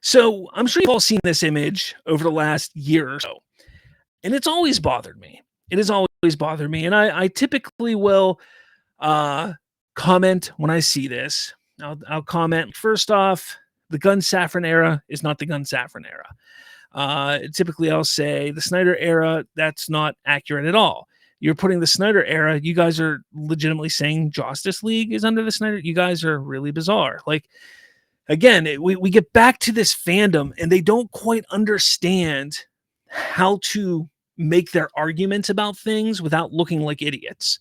So I'm sure you've all seen this image over the last year or so, and it's always bothered me. It has always bothered me, and I typically will uh, comment when I see this. I'll comment first off. The Gun Saffron era is not the Gun Saffron era. Typically, I'll say the Snyder era, that's not accurate at all. You're putting the Snyder era, you guys are legitimately saying Justice League is under the Snyder. You guys are really bizarre. Like, again, we get back to this fandom and they don't quite understand how to make their arguments about things without looking like idiots.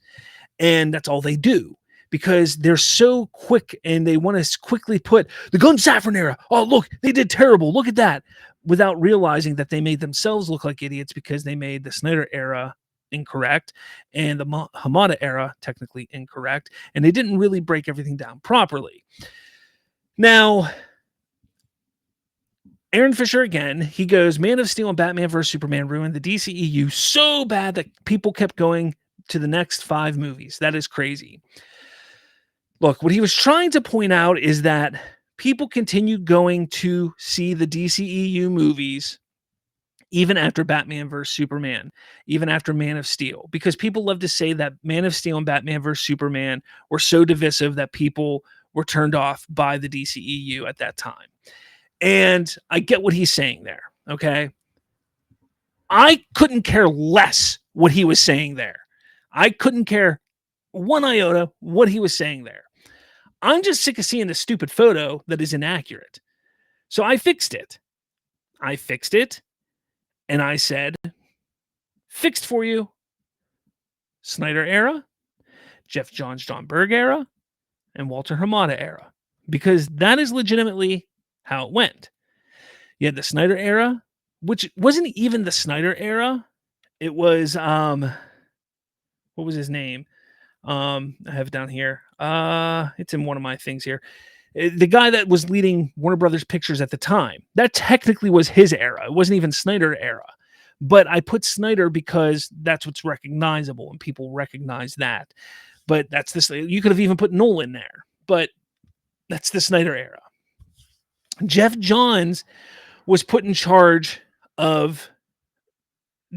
And that's all they do because they're so quick and they want to quickly put the Gun Saffron era. Oh, look, they did terrible. Look at that. Without realizing that they made themselves look like idiots because they made the Snyder era incorrect and the Hamada era technically incorrect. And they didn't really break everything down properly. Now, Aaron Fisher again, he goes, Man of Steel and Batman vs. Superman ruined the DCEU so bad that people kept going to the next 5 movies. That is crazy. Look, what he was trying to point out is that people continued going to see the DCEU movies even after Batman vs. Superman, even after Man of Steel, because people love to say that Man of Steel and Batman vs. Superman were so divisive that people were turned off by the DCEU at that time. And I get what he's saying there, okay? I couldn't care less what he was saying there. I couldn't care one iota what he was saying there. I'm just sick of seeing the stupid photo that is inaccurate. So I fixed it. And I said, fixed for you. Snyder era, Jeff Johns, John Berg era, and Walter Hamada era. Because that is legitimately how it went. You had the Snyder era, which wasn't even the Snyder era. It was, what was his name? I have it down here. It's in one of my things here. The guy that was leading Warner Brothers Pictures at the time, that technically was his era. It wasn't even Snyder era. But I put Snyder because that's what's recognizable and people recognize that. But that's this. You could have even put Nolan there, but that's the Snyder era. Jeff Johns was put in charge of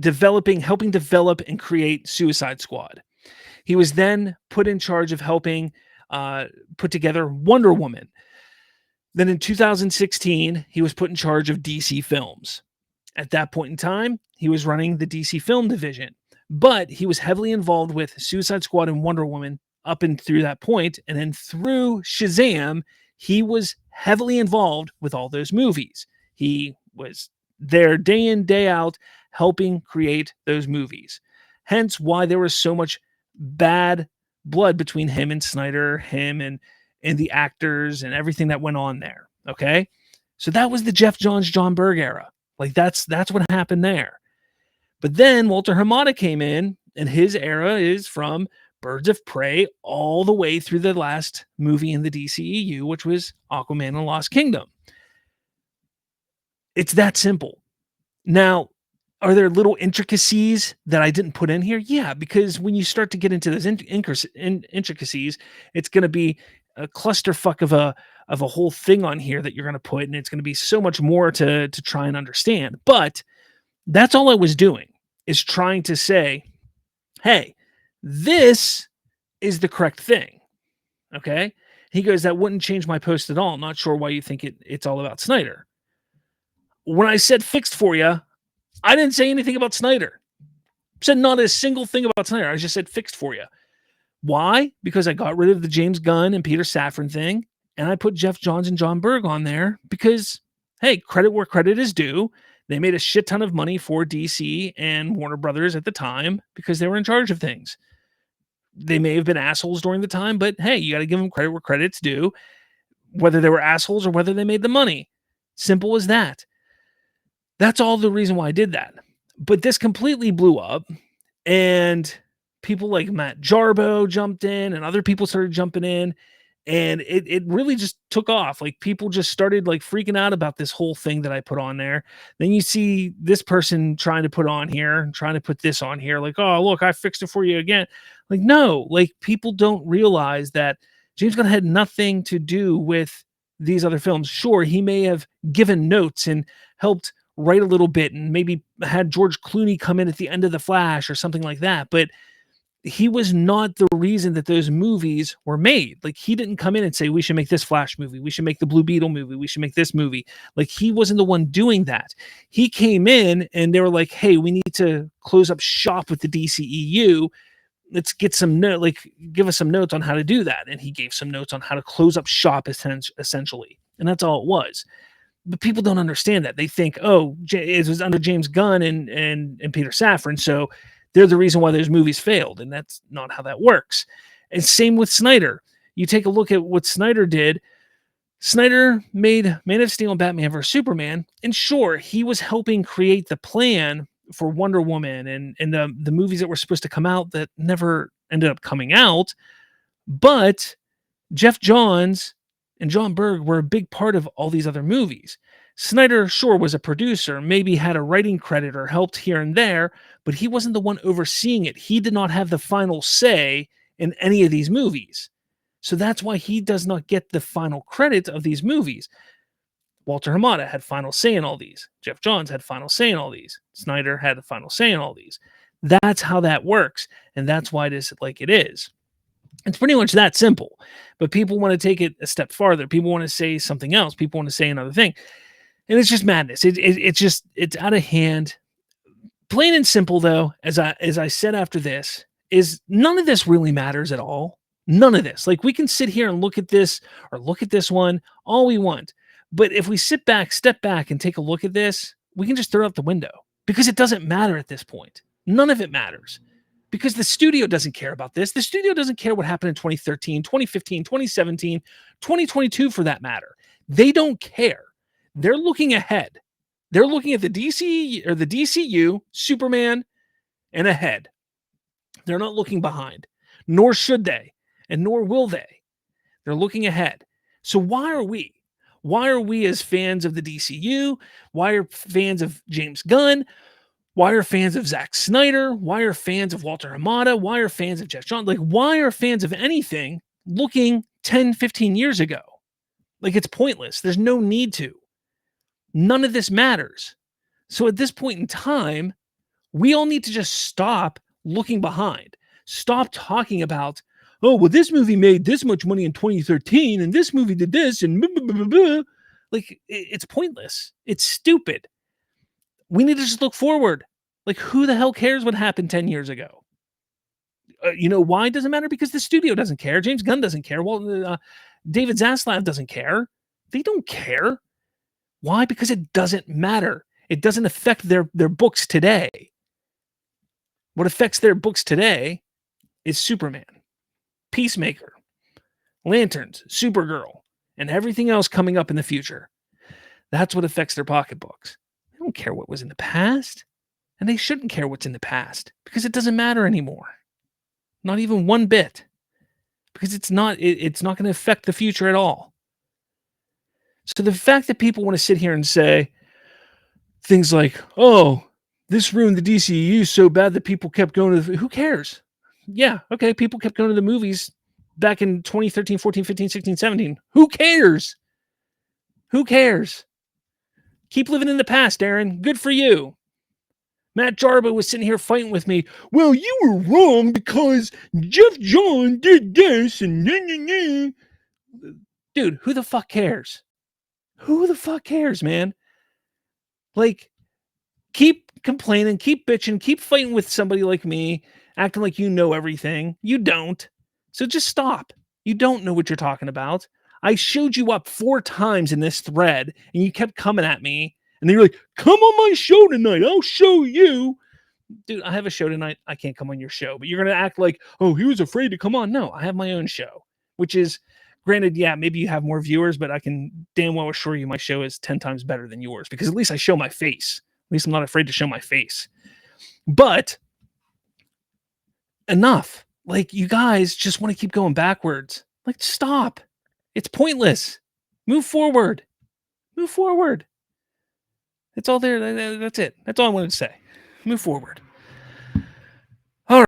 helping develop and create Suicide Squad. He was then put in charge of helping put together Wonder Woman. Then in 2016, he was put in charge of DC Films. At that point in time, he was running the DC Film division, but he was heavily involved with Suicide Squad and Wonder Woman up and through that point. And then through Shazam, he was heavily involved with all those movies. He was there day in, day out, helping create those movies. Hence why there was so much bad blood between him and Snyder, him and the actors and everything that went on there. Okay. So that was the Jeff Johns, John Berg era. Like that's what happened there. But then Walter Hamada came in and his era is from Birds of Prey all the way through the last movie in the DCEU, which was Aquaman and Lost Kingdom. It's that simple. Now, are there little intricacies that I didn't put in here? Yeah, because when you start to get into those intricacies, it's going to be a clusterfuck of a whole thing on here that you're going to put, and it's going to be so much more to try and understand. But that's all I was doing, is trying to say, hey, this is the correct thing. Okay? He goes, that wouldn't change my post at all. I'm not sure why you think it's all about Snyder. When I said fixed for you, I didn't say anything about Snyder. I said not a single thing about Snyder. I just said fixed for you. Why? Because I got rid of the James Gunn and Peter Safran thing, and I put Jeff Johns and John Berg on there because, hey, credit where credit is due. They made a shit ton of money for DC and Warner Brothers at the time because they were in charge of things. They may have been assholes during the time, but hey, you got to give them credit where credit's due, whether they were assholes or whether they made the money. Simple as that. That's all the reason why I did that. But this completely blew up, and people like Matt Jarbo jumped in, and other people started jumping in, and it really just took off. Like, people just started like freaking out about this whole thing that I put on there. Then you see this person trying to put on here, trying to put this on here, like, oh, look, I fixed it for you again. Like, no, like, people don't realize that James Gunn had nothing to do with these other films. Sure, he may have given notes and helped write a little bit and maybe had George Clooney come in at the end of The Flash or something like that, but he was not the reason that those movies were made. Like, he didn't come in and say, we should make this Flash movie, we should make the Blue Beetle movie, we should make this movie. Like, he wasn't the one doing that. He came in and they were like, hey, we need to close up shop with the DCEU. Let's get some give us some notes on how to do that. And he gave some notes on how to close up shop essentially. And that's all it was. But people don't understand that. They think, oh, it was under James Gunn and Peter Safran, so they're the reason why those movies failed, and that's not how that works. And same with Snyder. You take a look at what Snyder did. Snyder made Man of Steel and Batman vs Superman, and sure, he was helping create the plan for Wonder Woman and the movies that were supposed to come out that never ended up coming out. But Jeff Johns and John Berg were a big part of all these other movies. Snyder, sure, was a producer, maybe had a writing credit or helped here and there, but he wasn't the one overseeing it. He did not have the final say in any of these movies. So that's why he does not get the final credit of these movies. Walter Hamada had final say in all these. Jeff Johns had final say in all these. Snyder had the final say in all these. That's how that works, and that's why it is like it is. It's pretty much that simple. But people want to take it a step farther. People want to say something else. People want to say another thing. And it's just madness. It's out of hand. Plain and simple, though, as I said after this, is none of this really matters at all. None of this. Like, we can sit here and look at this or look at this one all we want. But if we step back and take a look at this, we can just throw it out the window because it doesn't matter at this point. None of it matters because the studio doesn't care about this. The studio doesn't care what happened in 2013, 2015, 2017, 2022 for that matter. They don't care. They're looking ahead. They're looking at the DC or the DCU, Superman, and ahead. They're not looking behind, nor should they, and nor will they. They're looking ahead. So why are we? Why are we as fans of the DCU? Why are fans of James Gunn? Why are fans of Zack Snyder? Why are fans of Walter Hamada? Why are fans of Jeff Johns? Like, why are fans of anything looking 10, 15 years ago? Like, it's pointless. There's no need to. None of this matters. So at this point in time, we all need to just stop looking behind. Stop talking about, oh, well, this movie made this much money in 2013, and this movie did this, and blah, blah, blah, blah. Like, it's pointless. It's stupid. We need to just look forward. Like, who the hell cares what happened 10 years ago? You know why it doesn't matter? Because the studio doesn't care. James Gunn doesn't care. Well, David Zaslav doesn't care. They don't care. Why? Because it doesn't matter. It doesn't affect their books today. What affects their books today is Superman, Peacemaker, Lanterns, Supergirl, and everything else coming up in the future. That's what affects their pocketbooks. They don't care what was in the past, and they shouldn't care what's in the past because it doesn't matter anymore. Not even one bit. Because it's not going to affect the future at all. So the fact that people want to sit here and say things like, oh, this ruined the DCEU so bad that people kept going to who cares? Yeah, okay, people kept going to the movies back in 2013, 14, 15, 16, 17. Who cares? Who cares? Keep living in the past, Aaron. Good for you. Matt Jarbo was sitting here fighting with me. Well, you were wrong because Jeff John did this and nah. Dude, who the fuck cares? Who the fuck cares, man? Like, keep complaining, keep bitching, keep fighting with somebody like me, acting like you know everything. You don't. So just stop. You don't know what you're talking about. I showed you up 4 times in this thread, and you kept coming at me. And then you're like, come on my show tonight. I'll show you. Dude, I have a show tonight. I can't come on your show. But you're going to act like, oh, he was afraid to come on. No, I have my own show, which is, granted, yeah, maybe you have more viewers, but I can damn well assure you my show is 10 times better than yours because at least I show my face. At least I'm not afraid to show my face. But enough. Like, you guys just want to keep going backwards. Like, stop. It's pointless. Move forward. Move forward. It's all there. That's it. That's all I wanted to say. Move forward.